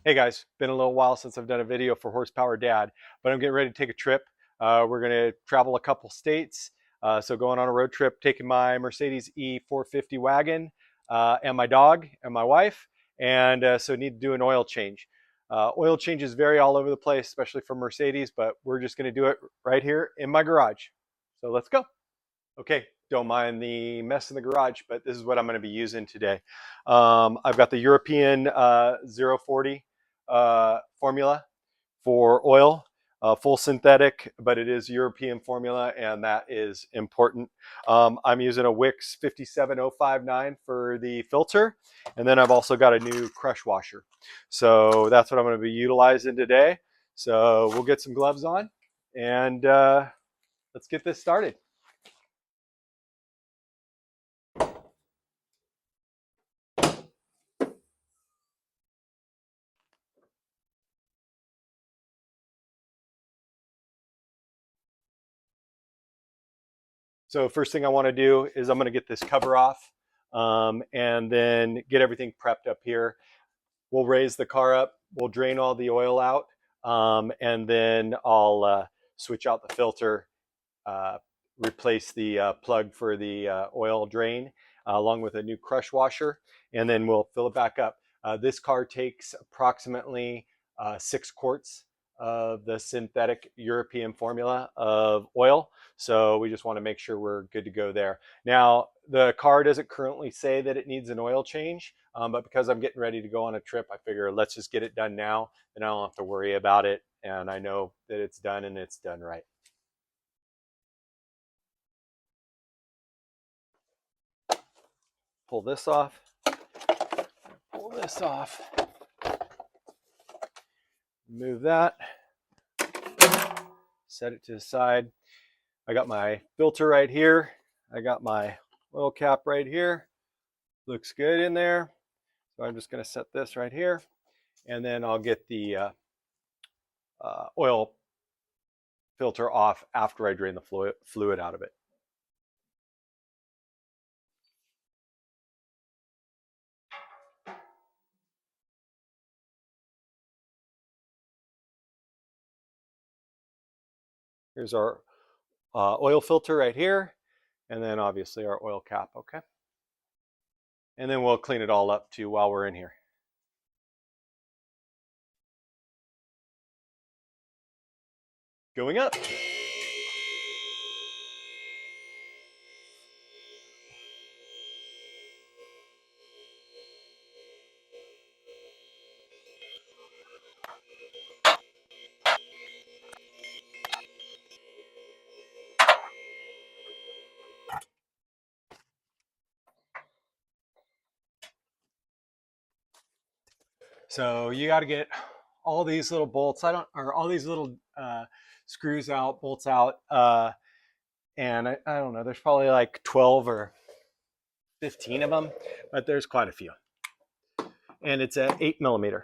Hey guys, been a little while since I've done a video for Horsepower Dad, but I'm getting ready to take a trip. We're going to travel a couple states. So going on a road trip, taking my Mercedes E450 Wagon and my dog and my wife, and so need to do an oil change. Oil changes vary all over the place, especially for Mercedes, but we're just going to do it right here in my garage. So let's go. Okay, don't mind the mess in the garage, but this is what I'm going to be using today. I've got the European 040 formula for oil, full synthetic, but it is European formula, and that is important. I'm using a Wix 57059 for the filter, and then I've also got a new crush washer. So that's what I'm going to be utilizing today. So we'll get some gloves on, and let's get this started. So first thing I want to do is I'm going to get this cover off and then get everything prepped up here. We'll raise the car up, we'll drain all the oil out, and then I'll switch out the filter, uh, replace the plug for the oil drain along with a new crush washer, and then we'll fill it back up. This car takes approximately 6 quarts of the synthetic European formula of oil. So we just want to make sure we're good to go there. Now, the car doesn't currently say that it needs an oil change, but because I'm getting ready to go on a trip, I figure let's just get it done now, and I don't have to worry about it. And I know that it's done and it's done right. Pull this off, pull this off, move that, set it to the side. I got my filter right here. I got my oil cap right here. Looks good in there. So I'm just going to set this right here, and then I'll get the oil filter off after I drain the fluid out of it. Here's our oil filter right here, and then obviously our oil cap, okay? And then we'll clean it all up too while we're in here. Going up. So you got to get all these little bolts, or all these little screws out, bolts out, and I don't know, there's probably like 12 or 15 of them, but there's quite a few. And it's an 8mm.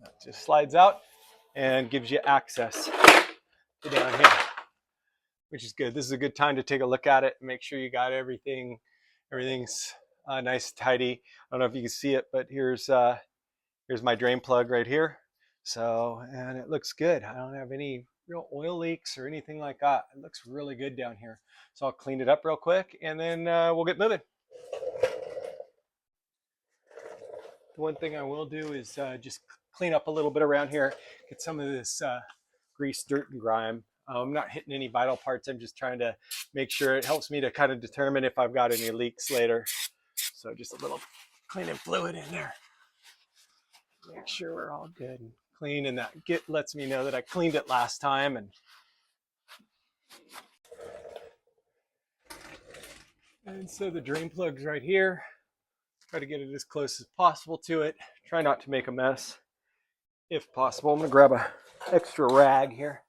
That just slides out and gives you access to down here, which is good. This is a good time to take a look at it and make sure you got everything's nice and tidy. I don't know if you can see it, but here's my drain plug right here. So, and it looks good. I don't have any real oil leaks or anything like that. It looks really good down here. So I'll clean it up real quick, and then we'll get moving. The one thing I will do is just clean up a little bit around here, get some of this grease, dirt, and grime. I'm not hitting any vital parts. I'm just trying to make sure. It helps me to kind of determine if I've got any leaks later. So just a little cleaning fluid in there. Make sure we're all good and clean, and that lets me know that I cleaned it last time. And so the drain plug's right here. Try to get it as close as possible to it. Try not to make a mess if possible. I'm going to grab a extra rag here.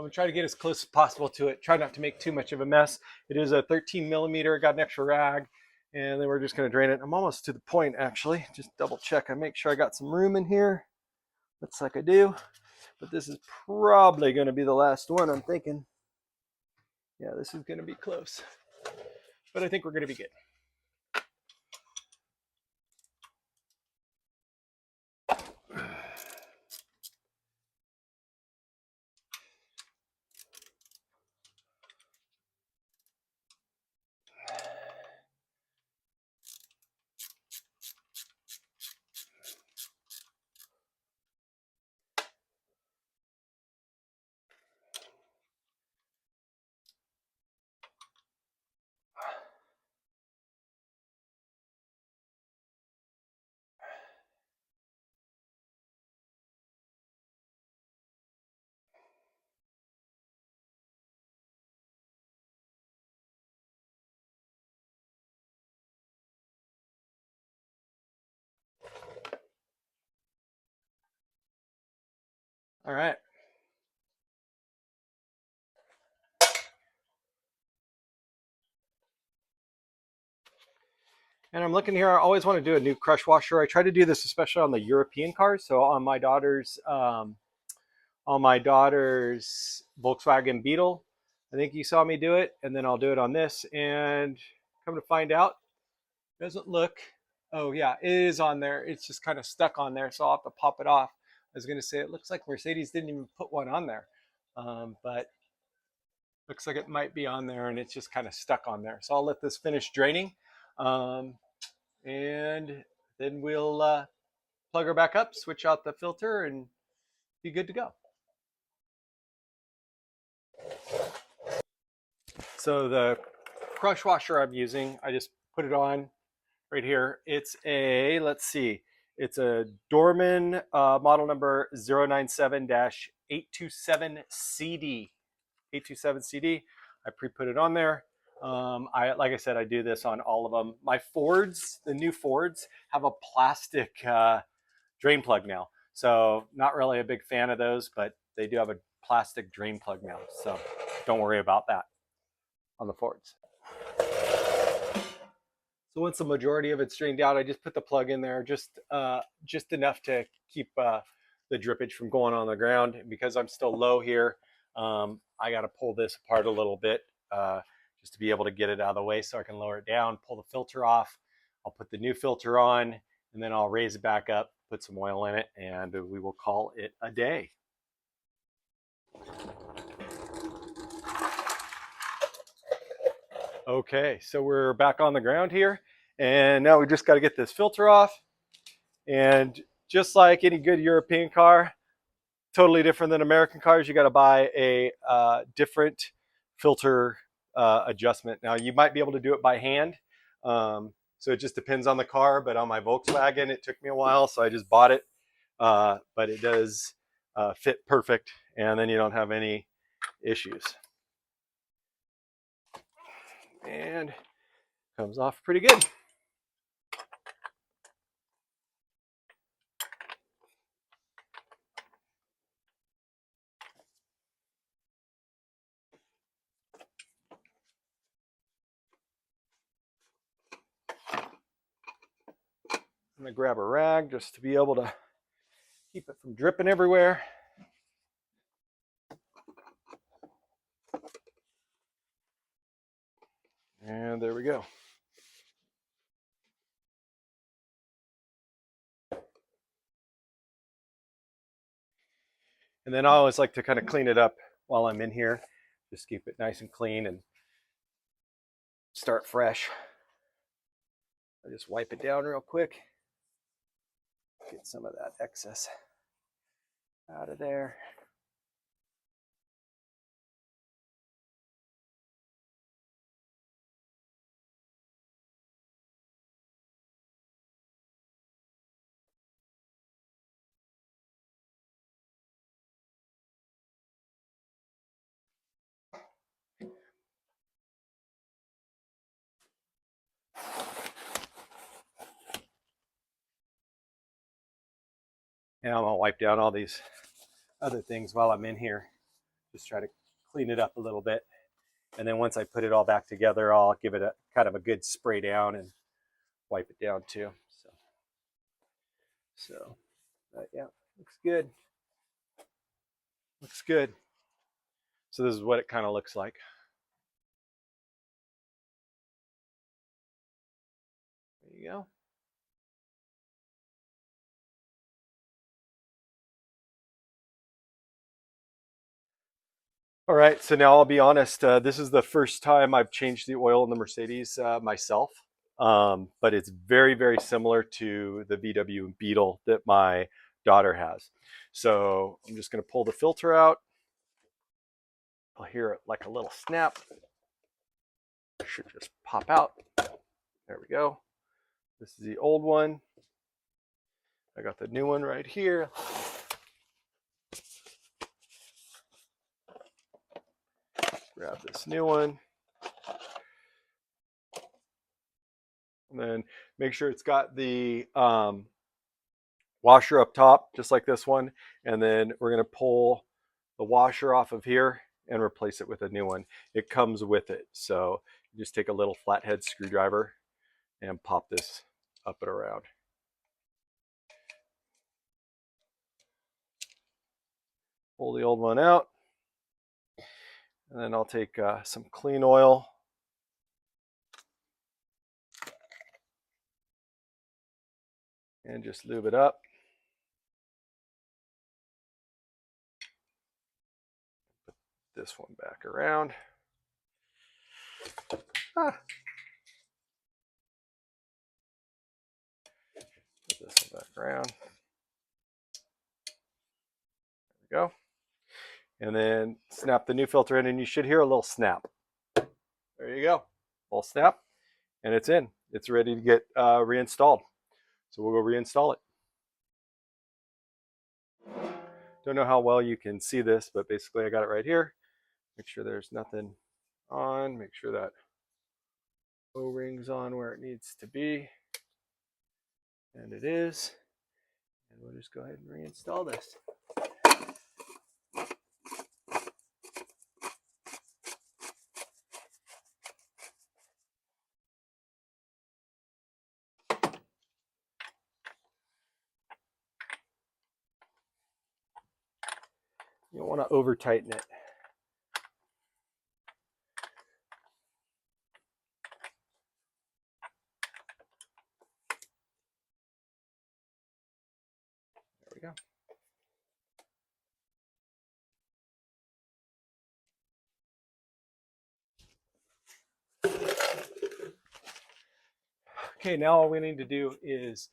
gonna try to get as close as possible to it. Try not to make too much of a mess. It is a 13 millimeter, got an extra rag, and then we're just gonna drain it. I'm almost to the point actually. Just double check. I make sure I got some room in here. Looks like I do, but this is probably gonna be the last one, I'm thinking. Yeah, this is gonna be close, but I think we're gonna be good. All right. And I'm looking here. I always want to do a new crush washer. I try to do this especially on the European cars. So on my daughter's Volkswagen Beetle, I think you saw me do it, and then I'll do it on this. And come to find out, it doesn't look. Oh yeah, it is on there. It's just kind of stuck on there, so I'll have to pop it off. I was going to say it looks like Mercedes didn't even put one on there, but looks like it might be on there, and it's just kind of stuck on there. So I'll let this finish draining. And then we'll plug her back up, switch out the filter, and be good to go. So the crush washer I'm using, I just put it on right here. It's a, let's see, it's a Dorman model number 097-827CD. 827CD. I pre-put it on there. Like I said, I do this on all of them. My Fords, the new Fords, have a plastic drain plug now. So not really a big fan of those, but they do have a plastic drain plug now. So don't worry about that on the Fords. So once the majority of it's drained out, I just put the plug in there, just enough to keep the drippage from going on the ground. And because I'm still low here, I got to pull this apart a little bit just to be able to get it out of the way so I can lower it down, pull the filter off. I'll put the new filter on, and then I'll raise it back up, put some oil in it, and we will call it a day. Okay, so we're back on the ground here, and now we just got to get this filter off. And just like any good European car, totally different than American cars, you got to buy a different filter adjustment. Now, you might be able to do it by hand, so it just depends on the car. But on my Volkswagen, it took me a while, so I just bought it. But it does fit perfect, and then you don't have any issues. And comes off pretty good. I'm gonna grab a rag just to be able to keep it from dripping everywhere. And there we go. And then I always like to kind of clean it up while I'm in here. Just keep it nice and clean and start fresh. I just wipe it down real quick. Get some of that excess out of there. And I'm gonna wipe down all these other things while I'm in here, Just try to clean it up a little bit. And then once I put it all back together, I'll give it a kind of a good spray down and wipe it down too. But yeah, looks good. Looks good. So this is what it kind of looks like. There you go. All right, so now I'll be honest. This is the first time I've changed the oil in the Mercedes myself, but it's very, very similar to the VW Beetle that my daughter has. So I'm just going to pull the filter out. I'll hear it like a little snap. It should just pop out. There we go. This is the old one. I got the new one right here. Grab this new one. And then make sure it's got the washer up top, just like this one. And then we're going to pull the washer off of here and replace it with a new one. It comes with it. So you just take a little flathead screwdriver and pop this up and around. Pull the old one out. And then I'll take some clean oil. And just lube it up. Put this one back around. Put this one back around. There we go. And then snap the new filter in, and you should hear a little snap. There you go. Little snap, and it's in. It's ready to get reinstalled. So we'll go reinstall it. Don't know how well you can see this, but basically I got it right here. Make sure there's nothing on. Make sure that O-ring's on where it needs to be. And it is. And we'll just go ahead and reinstall this. You don't want to over tighten it. There we go. Okay, now all we need to do is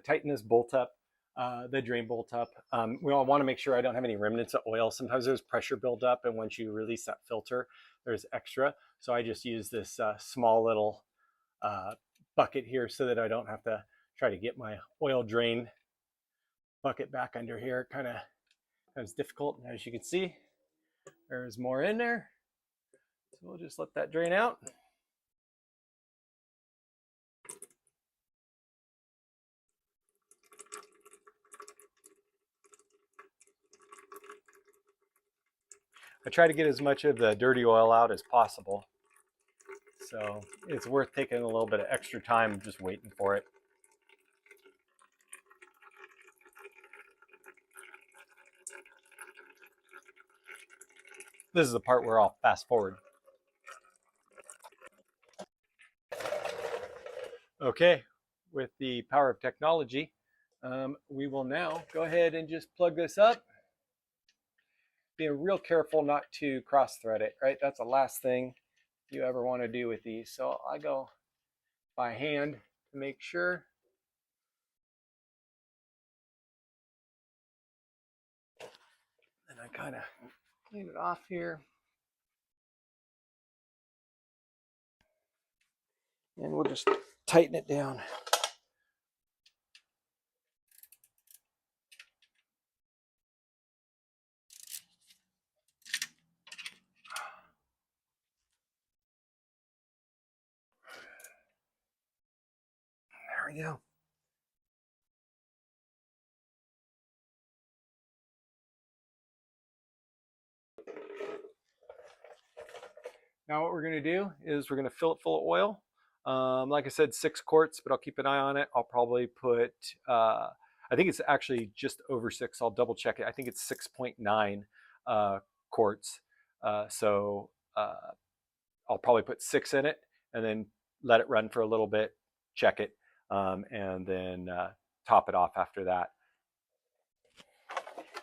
tighten this bolt up, the drain bolt up. We all want to make sure I don't have any remnants of oil. Sometimes there's pressure buildup, and once you release that filter, there's extra. So I just use this small little bucket here so that I don't have to try to get my oil drain bucket back under here. It kind of is difficult. And as you can see, there's more in there. So we'll just let that drain out. I try to get as much of the dirty oil out as possible. So it's worth taking a little bit of extra time just waiting for it. This is the part where I'll fast forward. Okay, with the power of technology, we will now go ahead and just plug this up. Being real careful not to cross thread it, right? That's the last thing you ever want to do with these. So I go by hand to make sure. And I kind of clean it off here. And we'll just tighten it down. There we go. Now what we're going to do is we're going to fill it full of oil. Like I said, 6 quarts, but I'll keep an eye on it. I'll probably put, I think it's actually just over 6. I'll double check it. I think it's 6.9 quarts. I'll probably put 6 in it and then let it run for a little bit, check it, and then top it off after that.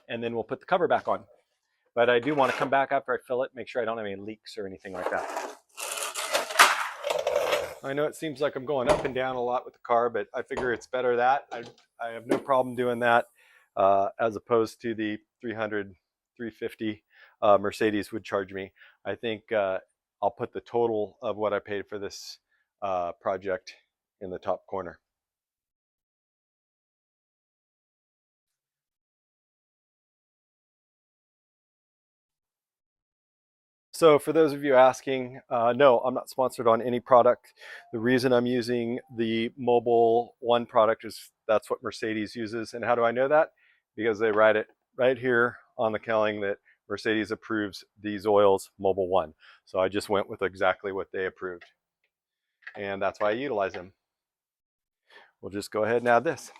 And then we'll put the cover back on. But I do want to come back after I fill it, make sure I don't have any leaks or anything like that. I know it seems like I'm going up and down a lot with the car, but I figure it's better that. I have no problem doing that as opposed to the 300, 350 Mercedes would charge me. I think I'll put the total of what I paid for this project in the top corner. So for those of you asking, no, I'm not sponsored on any product. The reason I'm using the Mobile One product is that's what Mercedes uses. And how do I know that? Because they write it right here on the cowling that Mercedes approves these oils Mobile One. So I just went with exactly what they approved. And that's why I utilize them. We'll just go ahead and add this.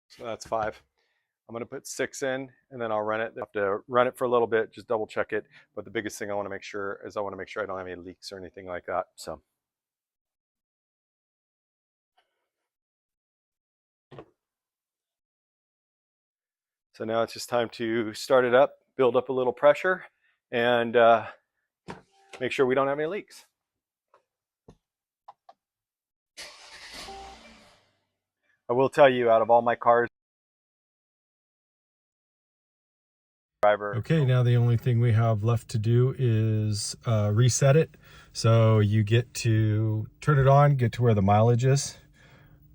So that's 5. I'm going to put 6 in and then I'll run it. I have to run it for a little bit, just double check it. But the biggest thing I want to make sure is I want to make sure I don't have any leaks or anything like that. So now it's just time to start it up, build up a little pressure, and make sure we don't have any leaks. I will tell you, out of all my cars, Okay, now the only thing we have left to do is reset it. So you get to turn it on, get to where the mileage is.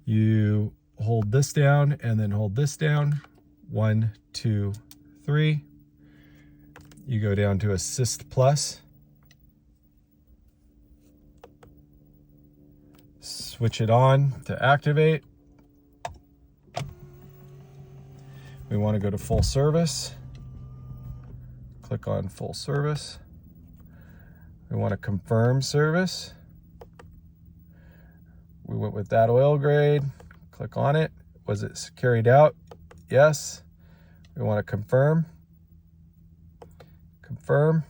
You hold this down and then hold this down. 1, 2, 3. You go down to Assist Plus. Switch it on to activate. We want to go to full service. Click on full service. We want to confirm service. We went with that oil grade. Click on it. Was it carried out? Yes. We want to confirm. Confirm.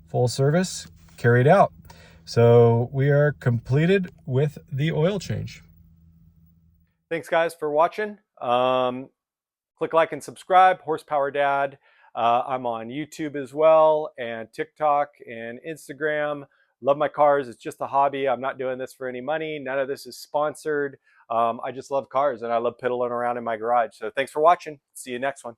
Full service. Carried out. So we are completed with the oil change. Thanks guys for watching. Click like and subscribe. Horsepower Dad. I'm on YouTube as well, and TikTok and Instagram. Love my cars. It's just a hobby. I'm not doing this for any money. None of this is sponsored. I just love cars and I love piddling around in my garage. So thanks for watching. See you next one.